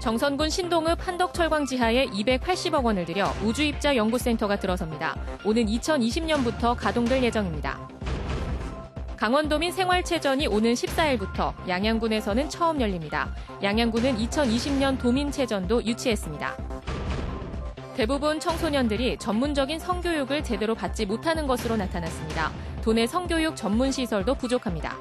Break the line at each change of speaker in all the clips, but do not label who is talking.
정선군 신동읍 한덕철광 지하에 280억 원을 들여 우주입자 연구센터가 들어섭니다. 오는 2020년부터 가동될 예정입니다. 강원도민 생활체전이 오는 14일부터 양양군에서는 처음 열립니다. 양양군은 2020년 도민체전도 유치했습니다. 대부분 청소년들이 전문적인 성교육을 제대로 받지 못하는 것으로 나타났습니다. 도내 성교육 전문 시설도 부족합니다.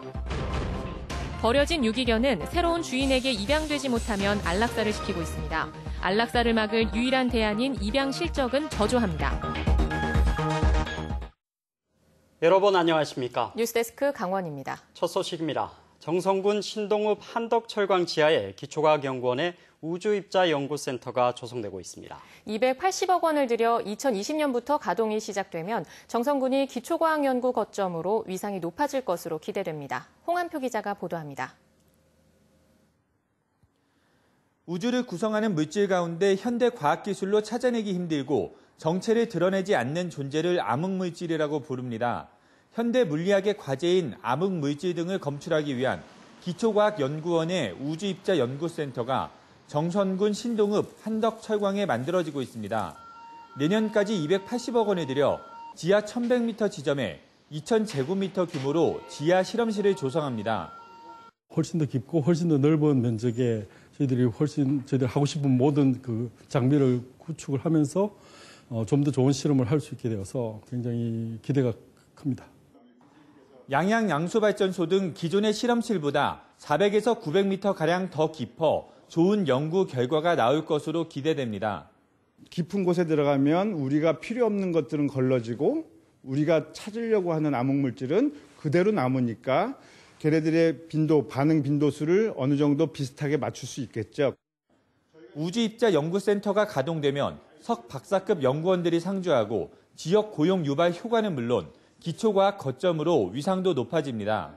버려진 유기견은 새로운 주인에게 입양되지 못하면 안락사를 시키고 있습니다. 안락사를 막을 유일한 대안인 입양 실적은 저조합니다.
여러분 안녕하십니까?
뉴스데스크 강원입니다.
첫 소식입니다. 정선군 신동읍 한덕철광 지하에 기초과학연구원의 우주입자연구센터가 조성되고 있습니다.
280억 원을 들여 2020년부터 가동이 시작되면 정선군이 기초과학연구 거점으로 위상이 높아질 것으로 기대됩니다. 홍한표 기자가 보도합니다.
우주를 구성하는 물질 가운데 현대 과학기술로 찾아내기 힘들고 정체를 드러내지 않는 존재를 암흑물질이라고 부릅니다. 현대 물리학의 과제인 암흑물질 등을 검출하기 위한 기초과학연구원의 우주입자연구센터가 정선군 신동읍 한덕철광에 만들어지고 있습니다. 내년까지 280억 원을 들여 지하 1100m 지점에 2000제곱미터 규모로 지하 실험실을 조성합니다.
훨씬 더 깊고 훨씬 더 넓은 면적에 저희들이 하고 싶은 모든 그 장비를 구축을 하면서 좀 더 좋은 실험을 할 수 있게 되어서 굉장히 기대가 큽니다.
양양 양수발전소 등 기존의 실험실보다 400에서 900m가량 더 깊어 좋은 연구 결과가 나올 것으로 기대됩니다.
깊은 곳에 들어가면 우리가 필요 없는 것들은 걸러지고 우리가 찾으려고 하는 암흑물질은 그대로 남으니까 걔네들의 반응 빈도수를 어느 정도 비슷하게 맞출 수 있겠죠.
우주입자연구센터가 가동되면 석 박사급 연구원들이 상주하고 지역 고용 유발 효과는 물론 기초과학 거점으로 위상도 높아집니다.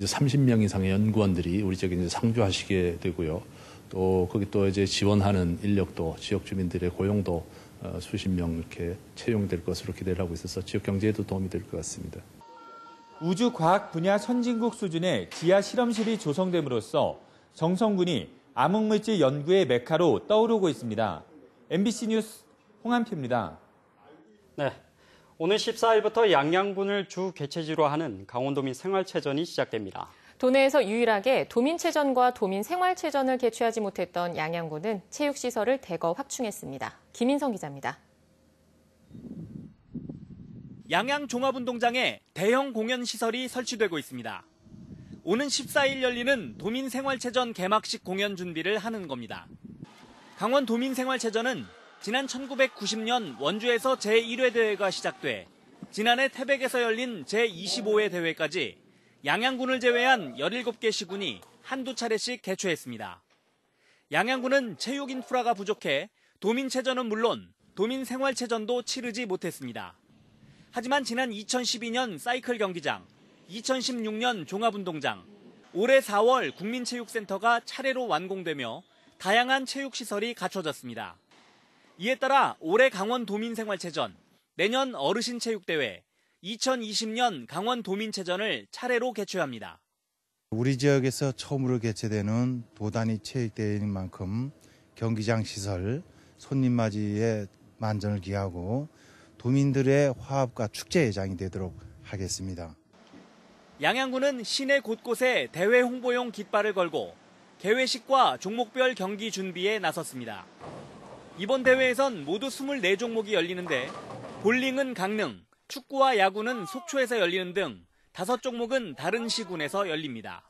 30명 이상의 연구원들이 우리 지역에 이제 상주하시게 되고요. 또 거기 또 이제 지원하는 인력도 지역 주민들의 고용도 수십 명 이렇게 채용될 것으로 기대를 하고 있어서 지역 경제에도 도움이 될 것 같습니다.
우주과학 분야 선진국 수준의 지하 실험실이 조성됨으로써 정선군이 암흑물질 연구의 메카로 떠오르고 있습니다. MBC 뉴스 홍한표입니다.
네, 오늘 14일부터 양양군을 주 개최지로 하는 강원도민 생활체전이 시작됩니다.
도내에서 유일하게 도민체전과 도민생활체전을 개최하지 못했던 양양군은 체육시설을 대거 확충했습니다. 김인성 기자입니다.
양양 종합운동장에 대형 공연시설이 설치되고 있습니다. 오는 14일 열리는 도민생활체전 개막식 공연 준비를 하는 겁니다. 강원 도민생활체전은 지난 1990년 원주에서 제1회 대회가 시작돼 지난해 태백에서 열린 제25회 대회까지 양양군을 제외한 17개 시군이 한두 차례씩 개최했습니다. 양양군은 체육 인프라가 부족해 도민체전은 물론 도민생활체전도 치르지 못했습니다. 하지만 지난 2012년 사이클 경기장, 2016년 종합운동장, 올해 4월 국민체육센터가 차례로 완공되며 다양한 체육시설이 갖춰졌습니다. 이에 따라 올해 강원 도민생활체전, 내년 어르신체육대회, 2020년 강원 도민체전을 차례로 개최합니다.
우리 지역에서 처음으로 개최되는 도단위 체육대회인 만큼 경기장 시설, 손님 맞이에 만전을 기하고 도민들의 화합과 축제 회장이 되도록 하겠습니다.
양양군은 시내 곳곳에 대회 홍보용 깃발을 걸고 개회식과 종목별 경기 준비에 나섰습니다. 이번 대회에선 모두 24종목이 열리는데 볼링은 강릉, 축구와 야구는 속초에서 열리는 등 5종목은 다른 시군에서 열립니다.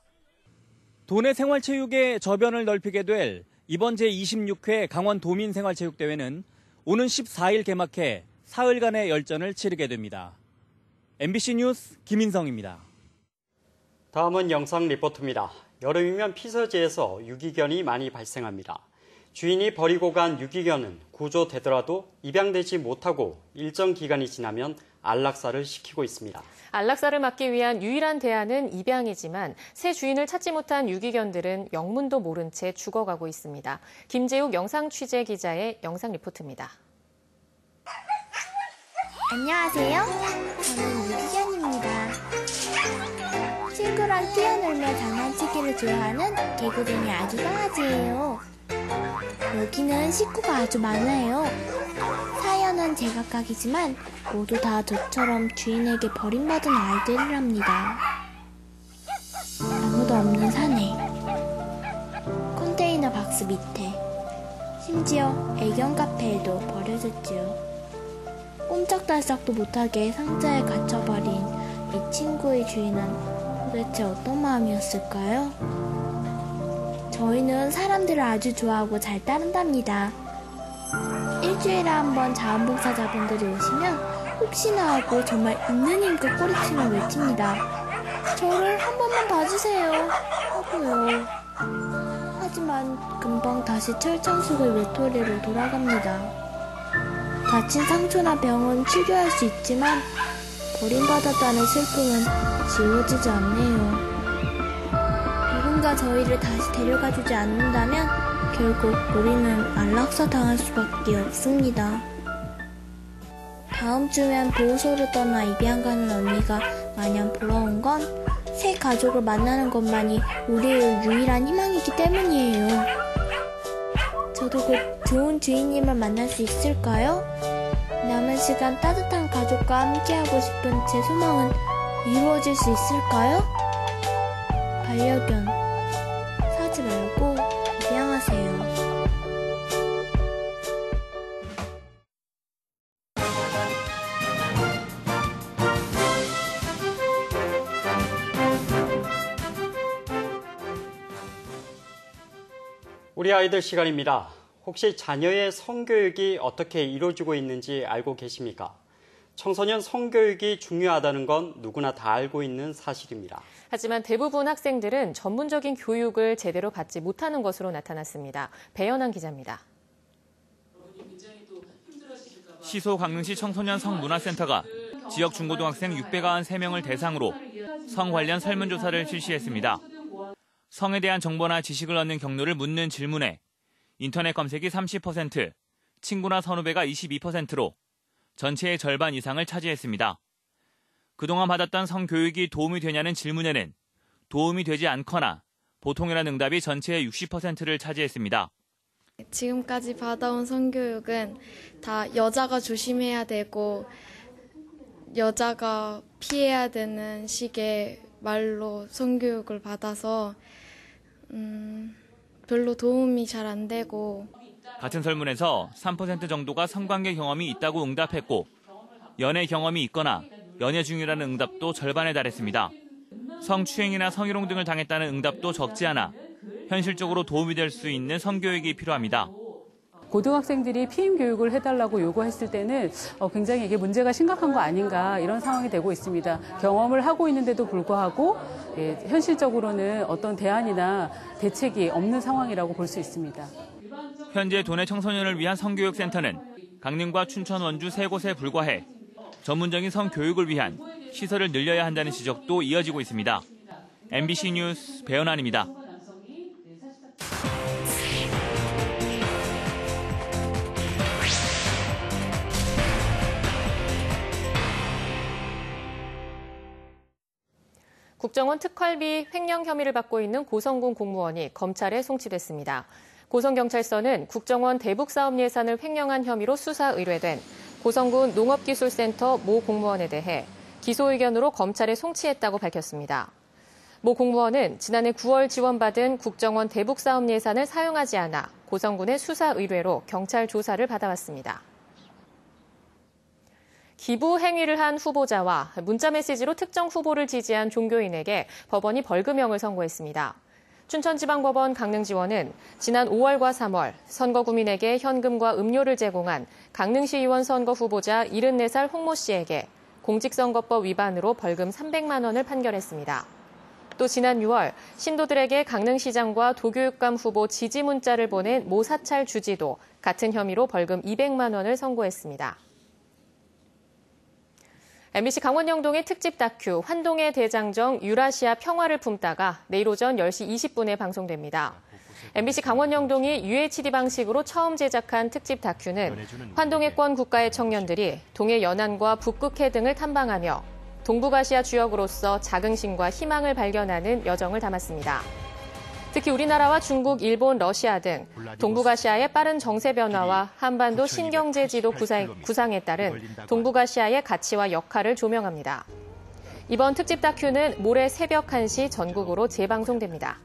도내 생활체육의 저변을 넓히게 될 이번 제26회 강원 도민생활체육대회는 오는 14일 개막해 사흘간의 열전을 치르게 됩니다. MBC 뉴스 김인성입니다.
다음은 영상 리포트입니다. 여름이면 피서지에서 유기견이 많이 발생합니다. 주인이 버리고 간 유기견은 구조되더라도 입양되지 못하고 일정 기간이 지나면 안락사를 시키고 있습니다.
안락사를 막기 위한 유일한 대안은 입양이지만 새 주인을 찾지 못한 유기견들은 영문도 모른 채 죽어가고 있습니다. 김재욱 영상 취재 기자의 영상 리포트입니다.
안녕하세요. 저는 유기견입니다. 친구랑 뛰어놀며 장난치기를 좋아하는 개구쟁이 아기 강아지예요. 여기는 식구가 아주 많아요. 사연은 제각각이지만 모두 다 저처럼 주인에게 버림받은 아이들이랍니다. 아무도 없는 산에, 컨테이너 박스 밑에, 심지어 애견 카페에도 버려졌지요. 꼼짝달싹도 못하게 상자에 갇혀버린 이 친구의 주인은 도대체 어떤 마음이었을까요? 저희는 사람들을 아주 좋아하고 잘 따른답니다. 일주일에 한 번 자원봉사자분들이 오시면 혹시나 하고 정말 있는 힘껏 꼬리치며 외칩니다. 저를 한 번만 봐주세요 하고요. 하지만 금방 다시 철창 속의 외톨이로 돌아갑니다. 다친 상처나 병은 치료할 수 있지만 버림받았다는 슬픔은 지워지지 않네요. 누군가 저희를 다시 데려가주지 않는다면 결국 우리는 안락사 당할 수밖에 없습니다. 다음 주면 보호소를 떠나 입양 가는 언니가 마냥 부러운 건 새 가족을 만나는 것만이 우리의 유일한 희망이기 때문이에요. 저도 곧 좋은 주인님을 만날 수 있을까요? 남은 시간 따뜻한 가족과 함께하고 싶은 제 소망은 이루어질 수 있을까요? 반려견 사지 말고 입양하세요.
우리 아이들 시간입니다. 혹시 자녀의 성교육이 어떻게 이루어지고 있는지 알고 계십니까? 청소년 성교육이 중요하다는 건 누구나 다 알고 있는 사실입니다.
하지만 대부분 학생들은 전문적인 교육을 제대로 받지 못하는 것으로 나타났습니다. 배연한 기자입니다.
시소 강릉시 청소년 성문화센터가 지역 중고등학생 693명을 대상으로 성 관련 설문조사를 실시했습니다. 성에 대한 정보나 지식을 얻는 경로를 묻는 질문에 인터넷 검색이 30%, 친구나 선후배가 22%로 전체의 절반 이상을 차지했습니다. 그동안 받았던 성교육이 도움이 되냐는 질문에는 도움이 되지 않거나 보통이라는 응답이 전체의 60%를 차지했습니다.
지금까지 받아온 성교육은 다 여자가 조심해야 되고 여자가 피해야 되는 식의 말로 성교육을 받아서 별로 도움이 잘 안 되고.
같은 설문에서 3% 정도가 성관계 경험이 있다고 응답했고 연애 경험이 있거나 연애 중이라는 응답도 절반에 달했습니다. 성추행이나 성희롱 등을 당했다는 응답도 적지 않아 현실적으로 도움이 될 수 있는 성교육이 필요합니다.
고등학생들이 피임 교육을 해달라고 요구했을 때는 굉장히 이게 문제가 심각한 거 아닌가 이런 상황이 되고 있습니다. 경험을 하고 있는데도 불구하고 현실적으로는 어떤 대안이나 대책이 없는 상황이라고 볼 수 있습니다.
현재 도내 청소년을 위한 성교육센터는 강릉과 춘천, 원주 세 곳에 불과해 전문적인 성교육을 위한 시설을 늘려야 한다는 지적도 이어지고 있습니다. MBC 뉴스 배연환입니다.
국정원 특활비 횡령 혐의를 받고 있는 고성군 공무원이 검찰에 송치됐습니다. 고성경찰서는 국정원 대북사업 예산을 횡령한 혐의로 수사 의뢰된 고성군 농업기술센터 모 공무원에 대해 기소 의견으로 검찰에 송치했다고 밝혔습니다. 모 공무원은 지난해 9월 지원받은 국정원 대북사업 예산을 사용하지 않아 고성군의 수사 의뢰로 경찰 조사를 받아왔습니다. 기부 행위를 한 후보자와 문자메시지로 특정 후보를 지지한 종교인에게 법원이 벌금형을 선고했습니다. 춘천지방법원 강릉지원은 지난 5월과 3월 선거구민에게 현금과 음료를 제공한 강릉시의원 선거 후보자 74살 홍모 씨에게 공직선거법 위반으로 벌금 300만 원을 판결했습니다. 또 지난 6월 신도들에게 강릉시장과 도교육감 후보 지지 문자를 보낸 모 사찰 주지도 같은 혐의로 벌금 200만 원을 선고했습니다. MBC 강원영동의 특집 다큐 환동의 대장정 유라시아 평화를 품다가 내일 오전 10시 20분에 방송됩니다. MBC 강원영동이 UHD 방식으로 처음 제작한 특집 다큐는 환동해권 국가의 청년들이 동해 연안과 북극해 등을 탐방하며 동북아시아 주역으로서 자긍심과 희망을 발견하는 여정을 담았습니다. 특히 우리나라와 중국, 일본, 러시아 등 동북아시아의 빠른 정세 변화와 한반도 신경제 지도 구상에 따른 동북아시아의 가치와 역할을 조명합니다. 이번 특집 다큐는 모레 새벽 1시 전국으로 재방송됩니다.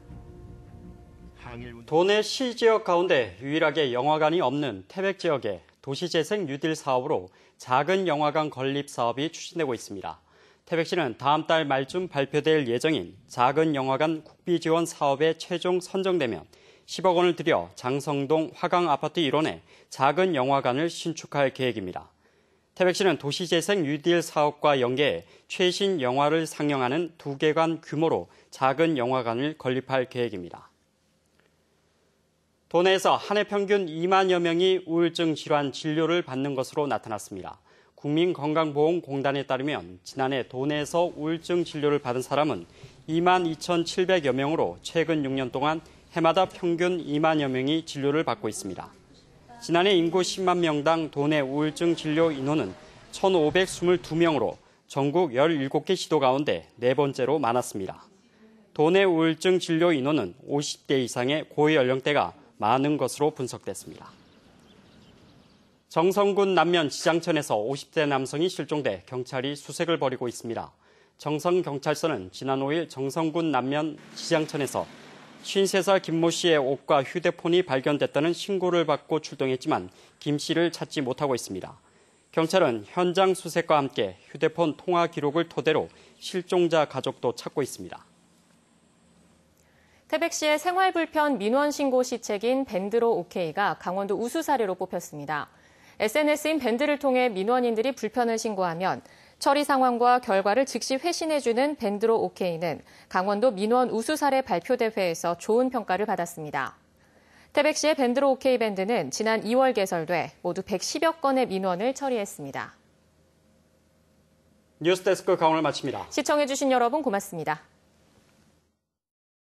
도내 시지역 가운데 유일하게 영화관이 없는 태백 지역의 도시재생 뉴딜 사업으로 작은 영화관 건립 사업이 추진되고 있습니다. 태백시는 다음 달 말쯤 발표될 예정인 작은 영화관 국비 지원 사업에 최종 선정되면 10억 원을 들여 장성동 화강 아파트 일원에 작은 영화관을 신축할 계획입니다. 태백시는 도시재생 뉴딜 사업과 연계해 최신 영화를 상영하는 2개관 규모로 작은 영화관을 건립할 계획입니다. 도내에서 한 해 평균 2만여 명이 우울증 질환 진료를 받는 것으로 나타났습니다. 국민건강보험공단에 따르면 지난해 도내에서 우울증 진료를 받은 사람은 2만 2,700여 명으로 최근 6년 동안 해마다 평균 2만여 명이 진료를 받고 있습니다. 지난해 인구 10만 명당 도내 우울증 진료 인원은 1,522명으로 전국 17개 시도 가운데 네 번째로 많았습니다. 도내 우울증 진료 인원은 50대 이상의 고연령대가 많은 것으로 분석됐습니다. 정성군 남면 지장천에서 50대 남성이 실종돼 경찰이 수색을 벌이고 있습니다. 정성경찰서는 지난 5일 정성군 남면 지장천에서 53살 김모 씨의 옷과 휴대폰이 발견됐다는 신고를 받고 출동했지만 김 씨를 찾지 못하고 있습니다. 경찰은 현장 수색과 함께 휴대폰 통화 기록을 토대로 실종자 가족도 찾고 있습니다.
태백시의 생활불편 민원 신고 시책인 밴드로 OK가 강원도 우수 사례로 뽑혔습니다. SNS인 밴드를 통해 민원인들이 불편을 신고하면 처리 상황과 결과를 즉시 회신해주는 밴드로 OK는 강원도 민원 우수 사례 발표대회에서 좋은 평가를 받았습니다. 태백시의 밴드로 OK 밴드는 지난 2월 개설돼 모두 110여 건의 민원을 처리했습니다.
뉴스데스크 강원을 마칩니다.
시청해주신 여러분 고맙습니다.